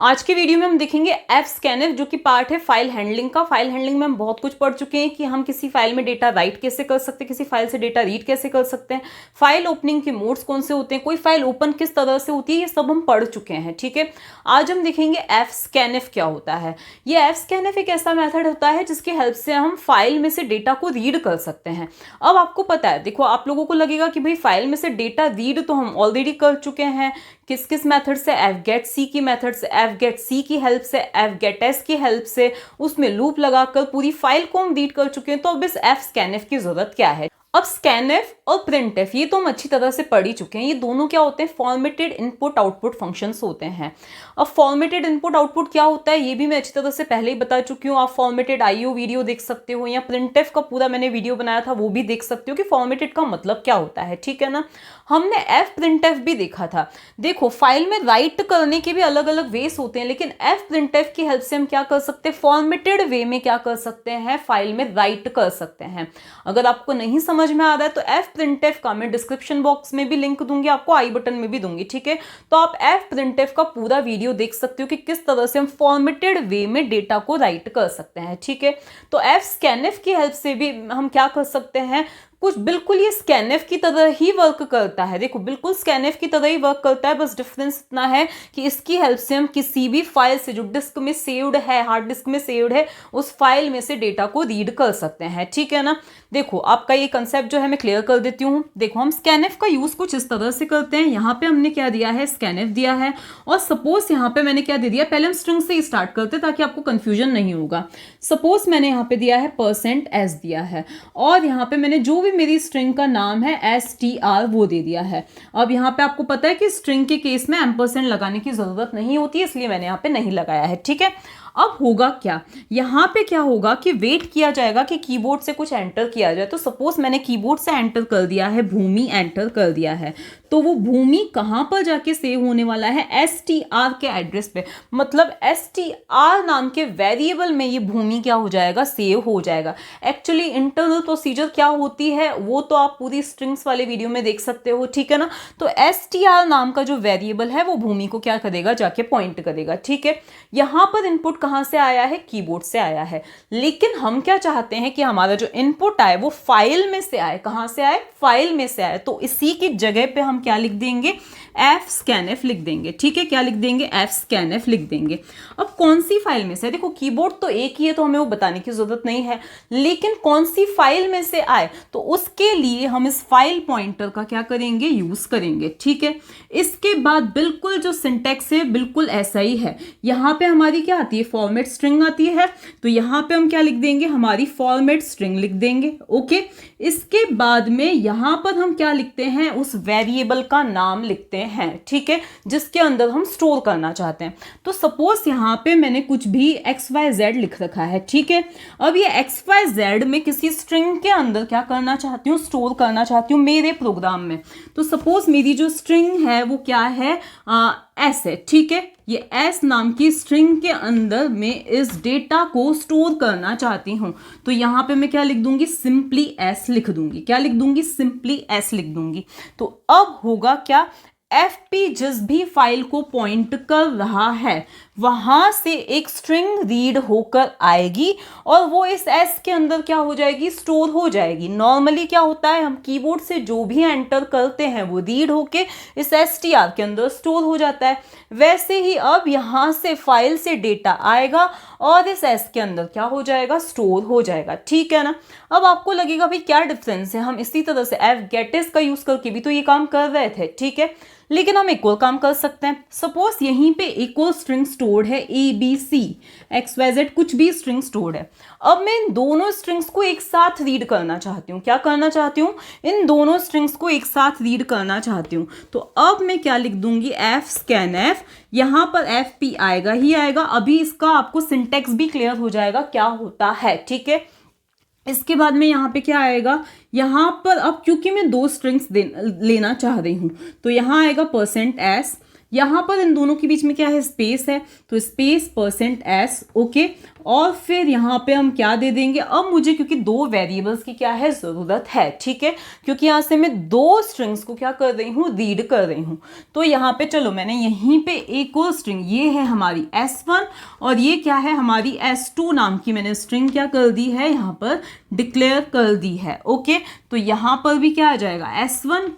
आज के वीडियो में हम देखेंगे एफ स्कैनफ जो कि पार्ट है फाइल हैंडलिंग का। फाइल हैंडलिंग में हम बहुत कुछ पढ़ चुके हैं कि हम किसी फाइल में डेटा राइट कैसे कर सकते हैं, किसी फाइल से डेटा रीड कैसे कर सकते हैं, फाइल ओपनिंग के मोड्स कौन से होते हैं, कोई फाइल ओपन किस तरह से होती है, ये सब हम पढ़ चुके हैं। ठीक है, आज हम देखेंगे एफ स्कैनफ क्या होता है। ये एफ स्कैनफ एक ऐसा मेथड होता है जिसकी हेल्प से हम फाइल में से डेटा को रीड कर सकते हैं। अब आपको पता है, देखो आप लोगों को लगेगा कि भाई फाइल में से डेटा रीड तो हम ऑलरेडी कर चुके हैं, किस किस मेथड से, एफ गेट सी की मेथड से, एफ गेट सी की हेल्प से, एफ गेट एस की हेल्प से, उसमें लूप लगाकर पूरी फाइल को हम रीड कर चुके हैं। तो अब इस एफ स्कैनफ की जरूरत क्या है। अब स्कैनफ और प्रिंटफ ये तो हम अच्छी तरह से पढ़ ही चुके हैं। ये दोनों क्या होते हैं, फॉर्मेटेड इनपुट आउटपुट फंक्शंस होते हैं। अब फॉर्मेटेड इनपुट आउटपुट क्या होता है ये भी मैं अच्छी तरह से पहले ही बता चुकी हूँ। आप फॉर्मेटेड आईओ वीडियो देख सकते हो, या प्रिंटफ का पूरा मैंने वीडियो बनाया था वो भी देख सकते हो कि फॉर्मेटेड का मतलब क्या होता है। ठीक है ना, हमने एफ प्रिंटफ भी देखा था। देखो फाइल में राइट करने के भी अलग अलग वेस होते हैं, लेकिन एफ प्रिंटफ की हेल्प से हम क्या कर सकते हैं, फॉर्मेटेड वे में क्या कर सकते हैं, फाइल में राइट कर सकते हैं। अगर आपको नहीं समझ में आ रहा है तो एफ प्रिंटफ का मैं डिस्क्रिप्शन बॉक्स में भी लिंक दूंगी, आपको आई बटन में भी दूंगी। ठीक है, तो आप एफ प्रिंटफ का पूरा वीडियो देख सकते हो कि किस तरह से हम फॉर्मेटेड वे में डेटा को राइट कर सकते हैं। ठीक है, तो एफ स्कैनफ की हेल्प से भी हम क्या कर सकते हैं, कुछ बिल्कुल ये स्कैनफ की तरह ही वर्क करता है। देखो बिल्कुल स्कैनफ की तरह ही वर्क करता है, बस डिफरेंस इतना है कि इसकी हेल्प से हम किसी भी फाइल से जो डिस्क में सेव्ड है, हार्ड डिस्क में सेव्ड है, उस फाइल में से डेटा को रीड कर सकते हैं। ठीक है ना, देखो आपका ये कंसेप्ट जो है मैं क्लियर कर देती हूँ। देखो हम स्कैनफ का यूज कुछ इस तरह से करते हैं। यहाँ पे हमने क्या दिया है, स्कैनफ दिया है, और सपोज यहाँ पे मैंने क्या दे दिया, पहले हम स्ट्रिंग से स्टार्ट करते हैं ताकि आपको कंफ्यूजन नहीं होगा। सपोज मैंने यहाँ पे दिया है %s दिया है, और यहाँ पे मैंने जो मेरी स्ट्रिंग का नाम है str वो दे दिया है। अब यहाँ पे आपको पता है कि स्ट्रिंग के केस में एम्परसेंड लगाने की जरूरत नहीं होती है, इसलिए मैंने यहाँ पे नहीं लगाया है। ठीक है, अब होगा क्या, यहाँ पे क्या होगा कि वेट किया जाएगा कि कीबोर्ड से कुछ एंटर किया जाए। तो सपोज मैंने कीबोर्ड से एंटर कर दिया है, भूमि एंटर कर दिया है, तो वो भूमि कहाँ पर जाके सेव होने वाला है, str के एड्रेस पे, मतलब str नाम के वेरिएबल में ये भूमि क्या हो जाएगा, सेव हो जाएगा। एक्चुअली इंटरनल प्रोसीजर क्या होती है वो तो आप पूरी स्ट्रिंग्स वाले वीडियो में देख सकते हो। ठीक है ना, तो str नाम का जो वेरिएबल है वो भूमि को क्या करेगा, जाके पॉइंट करेगा। ठीक है, यहाँ पर इनपुट कहाँ से आया है, कीबोर्ड से आया है, लेकिन हम क्या चाहते हैं कि हमारा जो इनपुट आए वो फाइल में से आए। कहाँ से आए, फाइल में से आए। तो इसी की जगह पे हम क्या लिख देंगे, एफ स्कैनफ लिख देंगे। ठीक है, क्या लिख देंगे, एफ स्कैनफ लिख देंगे। अब कौन सी फाइल में से, देखो कीबोर्ड तो एक ही है तो हमें वो बताने की जरूरत नहीं है, लेकिन कौन सी फाइल में से आए तो उसके लिए हम इस फाइल पॉइंटर का क्या करेंगे, यूज करेंगे। ठीक है, इसके बाद बिल्कुल जो सिंटेक्स है बिल्कुल ऐसा ही है। यहाँ पे हमारी क्या आती है, फॉर्मेट स्ट्रिंग आती है, तो यहाँ पे हम क्या लिख देंगे, हमारी फॉर्मेट स्ट्रिंग लिख देंगे। ओके, इसके बाद में यहाँ पर हम क्या लिखते हैं, उस वेरिएबल का नाम लिखते हैं। ठीक है, जिसके अंदर हम स्टोर करना चाहते हैं। तो सपोज यहाँ पे मैंने कुछ भी XYZ लिख रखा है। ठीक है, अब ये XYZ में किसी स्ट्रिंग के अंदर क्या करना चाहती हूँ, स्टोर करना चाहती हूँ मेरे प्रोग्राम में। तो सपोज मेरी जो स्ट्रिंग है वो क्या है, S है। ठीक है, ये S नाम की स्ट्रिंग के अंदर में इस डेटा को स्टोर करना चाहती हूँ, तो यहाँ पे मैं क्या लिख दूंगी, सिंपली S लिख दूंगी। क्या लिख दूंगी, सिंपली S लिख दूंगी। तो अब होगा क्या, एफपी जिस भी फाइल को पॉइंट कर रहा है वहां से एक स्ट्रिंग रीड होकर आएगी, और वो इस एस के अंदर क्या हो जाएगी, स्टोर हो जाएगी। नॉर्मली क्या होता है, हम कीबोर्ड से जो भी एंटर करते हैं वो रीड होके इस str के अंदर स्टोर हो जाता है। वैसे ही अब यहाँ से फाइल से डेटा आएगा और इस एस के अंदर क्या हो जाएगा, स्टोर हो जाएगा। ठीक है ना, अब आपको लगेगा भाई क्या डिफरेंस है, हम इसी तरह से एफ गेटिस का यूज करके भी तो ये काम कर रहे थे। ठीक है, लेकिन हम एक और काम कर सकते हैं। सपोज यहीं पे एक और स्ट्रिंग स्टोर्ड है, ABC XYZ कुछ भी स्ट्रिंग स्टोर्ड है। अब मैं इन दोनों स्ट्रिंग्स को एक साथ रीड करना चाहती हूँ। क्या करना चाहती हूँ, इन दोनों स्ट्रिंग्स को एक साथ रीड करना चाहती हूँ। तो अब मैं क्या लिख दूंगी, एफ स्कैनफ, यहाँ पर FP आएगा ही आएगा। अभी इसका आपको सिंटेक्स भी क्लियर हो जाएगा क्या होता है। ठीक है, इसके बाद में यहाँ पे क्या आएगा, यहाँ पर अब क्योंकि मैं दो स्ट्रिंग्स लेना चाह रही हूँ तो यहाँ आएगा %s, यहाँ पर इन दोनों के बीच में क्या है, स्पेस है, तो स्पेस %s। ओके, और फिर यहाँ पे हम क्या दे देंगे, अब मुझे क्योंकि दो वेरिएबल्स की क्या है ज़रूरत है, ठीक है, क्योंकि यहाँ से मैं दो स्ट्रिंग्स को क्या कर रही हूँ, रीड कर रही हूँ। तो यहाँ पे चलो मैंने यहीं पे एक और स्ट्रिंग, ये है हमारी S1 और ये क्या है हमारी S2 नाम की मैंने स्ट्रिंग क्या कर दी है, यहाँ पर डिक्लेयर कर दी है। ओके, तो यहाँ पर भी क्या आ जाएगा, S1,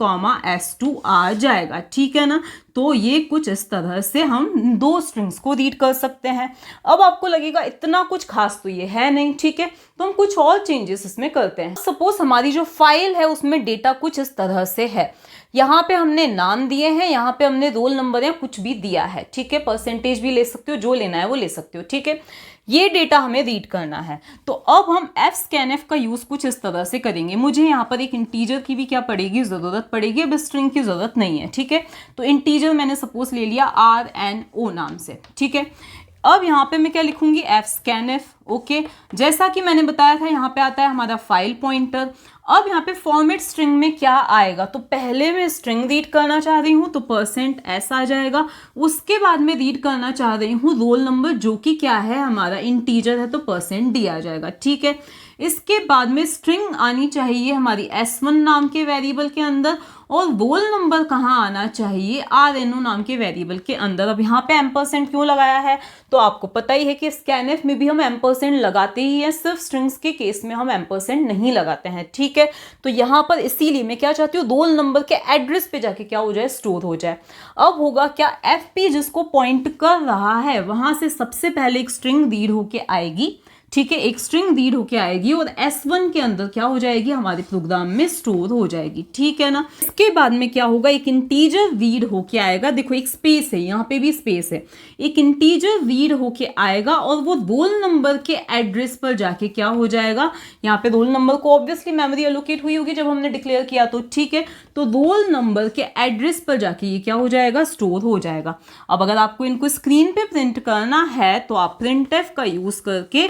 S2 आ जाएगा, ठीक है ना। तो ये कुछ इस तरह से हम दो स्ट्रिंग्स को रीड कर सकते हैं। अब आपको लगेगा इतना कुछ खास तो ये है नहीं, ठीक है, तो हम कुछ और चेंजेस इसमें करते हैं। सपोज हमारी जो फाइल है उसमें डेटा कुछ इस तरह से है, यहाँ पे हमने नाम दिए हैं, यहाँ पे हमने रोल नंबर या कुछ भी दिया है, ठीक है, परसेंटेज भी ले सकते हो, जो लेना है वो ले सकते हो, ठीक है। ये डेटा हमें रीड करना है, तो अब हम fscanf का यूज कुछ इस तरह से करेंगे। मुझे यहाँ पर एक इंटीजर की भी क्या पड़ेगी, जरूरत पड़ेगी, अब स्ट्रिंग की जरूरत नहीं है, ठीक है। तो इंटीजर मैंने सपोज ले लिया RNO नाम से, ठीक है। अब यहाँ पे मैं क्या लिखूंगी, fscanf। ओके, जैसा कि मैंने बताया था यहाँ पे आता है हमारा फाइल पॉइंटर। अब यहाँ पे फॉर्मेट स्ट्रिंग में क्या आएगा, तो पहले मैं स्ट्रिंग रीड करना चाह रही हूँ तो %s आ जाएगा, उसके बाद में रीड करना चाह रही हूँ रोल नंबर जो कि क्या है हमारा इंटीजर है, तो %d आ जाएगा, ठीक है। इसके बाद में स्ट्रिंग आनी चाहिए हमारी S1 नाम के वेरिएबल के अंदर, और रोल नंबर कहाँ आना चाहिए, RNO नाम के वेरिएबल के अंदर। अब यहाँ पे एम्परसेंड क्यों लगाया है, तो आपको पता ही है कि स्कैनफ में भी हम एम्परसेंड लगाते ही हैं, सिर्फ स्ट्रिंग्स के केस में हम एम्परसेंड नहीं लगाते हैं, ठीक है। तो यहाँ पर इसीलिए मैं क्या चाहती हूँ, रोल नंबर के एड्रेस पे जाके क्या हो जाए, स्टोर हो जाए। अब होगा क्या, FP जिसको पॉइंट कर रहा है वहां से सबसे पहले एक स्ट्रिंग रीड होके आएगी, ठीक है, एक स्ट्रिंग रीड होके आएगी और S1 के अंदर क्या हो जाएगी, हमारे प्रोग्राम में स्टोर हो जाएगी, ठीक है ना। इसके बाद में क्या होगा, एक इंटीजर रीड होके आएगा, देखो एक स्पेस है, यहाँ पे भी स्पेस है, एक इंटीजर रीड होके आएगा और वो रोल नंबर के एड्रेस पर जाके क्या हो जाएगा, यहाँ पे रोल नंबर को ऑब्वियसली मेमोरी एलोकेट हुई होगी जब हमने डिक्लेयर किया, तो ठीक है, तो रोल नंबर के एड्रेस पर जाके ये क्या हो जाएगा, स्टोर हो जाएगा। अब अगर आपको इनको स्क्रीन पे प्रिंट करना है तो आप printf का यूज करके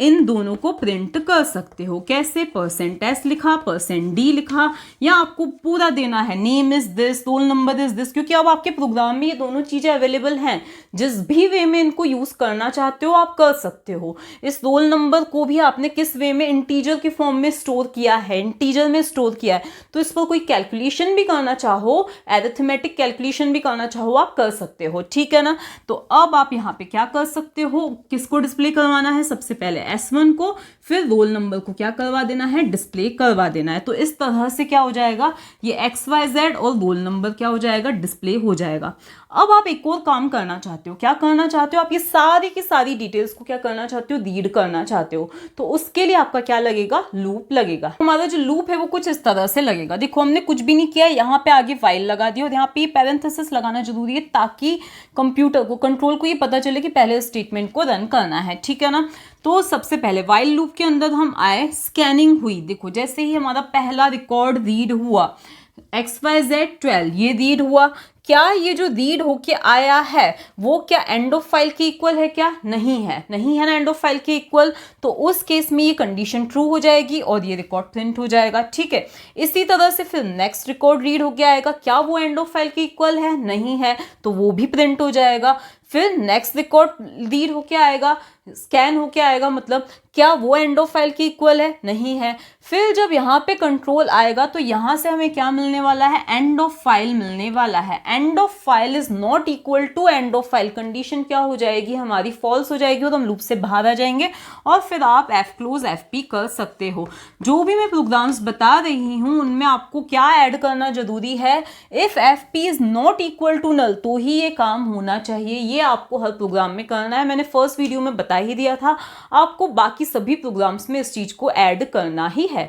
इन दोनों को प्रिंट कर सकते हो। कैसे, %s लिखा, %d लिखा, या आपको पूरा देना है name is this, roll number is this, क्योंकि अब आपके प्रोग्राम में ये दोनों चीजें अवेलेबल हैं, जिस भी वे में इनको यूज करना चाहते हो आप कर सकते हो। इस रोल नंबर को भी आपने किस वे में, इंटीजर के फॉर्म में स्टोर किया है, इंटीजर में स्टोर किया है, तो इस पर कोई कैलकुलेशन भी करना चाहो, एरिथमेटिक कैलकुलेशन भी करना चाहो, आप कर सकते हो, ठीक है ना। तो अब आप यहाँ पे क्या कर सकते हो, किसको डिस्प्ले करवाना है, सबसे पहले S1 को, फिर रोल नंबर को क्या करवा देना है, डिस्प्ले करवा देना है। तो इस तरह से क्या हो जाएगा, ये XYZ और रोल नंबर क्या हो जाएगा, डिस्प्ले हो जाएगा। अब आप एक और काम करना चाहते हो, क्या करना चाहते हो, आप ये सारी की सारी डिटेल्स को क्या करना चाहते हो, रीड करना चाहते हो, तो उसके लिए आपका क्या लगेगा, लूप लगेगा। हमारा जो लूप है वो कुछ इस तरह से लगेगा, देखो हमने कुछ भी नहीं किया, यहाँ पे आगे फाइल लगा दी और यहाँ पे पैरेंथेसिस लगाना जरूरी है ताकि कंप्यूटर को, कंट्रोल को ये पता चले कि पहले स्टेटमेंट को रन करना है, ठीक है ना। तो सबसे पहले वाइल लूप के अंदर हम आए, स्कैनिंग हुई, देखो जैसे ही हमारा पहला रिकॉर्ड रीड हुआ XYZ 12, ये रीड हुआ, क्या ये जो रीड होके आया है वो क्या एंड ऑफ फाइल के इक्वल है, क्या नहीं है, नहीं है ना एंड ऑफ फाइल के इक्वल, तो उस केस में ये कंडीशन ट्रू हो जाएगी और ये रिकॉर्ड प्रिंट हो जाएगा, ठीक है। इसी तरह से फिर नेक्स्ट रिकॉर्ड रीड होके आएगा, क्या वो एंड ऑफ फाइल के इक्वल है, नहीं है, तो वो भी प्रिंट हो जाएगा। फिर नेक्स्ट रिकॉर्ड रीड होके आएगा, स्कैन होके आएगा, मतलब क्या वो एंड ऑफ फाइल के इक्वल है, नहीं है। फिर जब यहाँ पे कंट्रोल आएगा तो यहाँ से हमें क्या मिलने वाला है, एंड ऑफ फाइल मिलने वाला है। End of file is not equal to end of file, condition क्या हो जाएगी हमारी, फॉल्स हो जाएगी और हम लूप से बाहर आ जाएंगे और फिर आप fclose fp कर सकते हो। जो भी मैं प्रोग्राम्स बता रही हूँ उनमें आपको क्या ऐड करना जरूरी है, if fp is not equal to null, तो ही ये काम होना चाहिए, ये आपको हर प्रोग्राम में करना है। मैंने फर्स्ट वीडियो में बता ही दिया था, आपको बाकी सभी प्रोग्राम्स में इस चीज को ऐड करना ही है।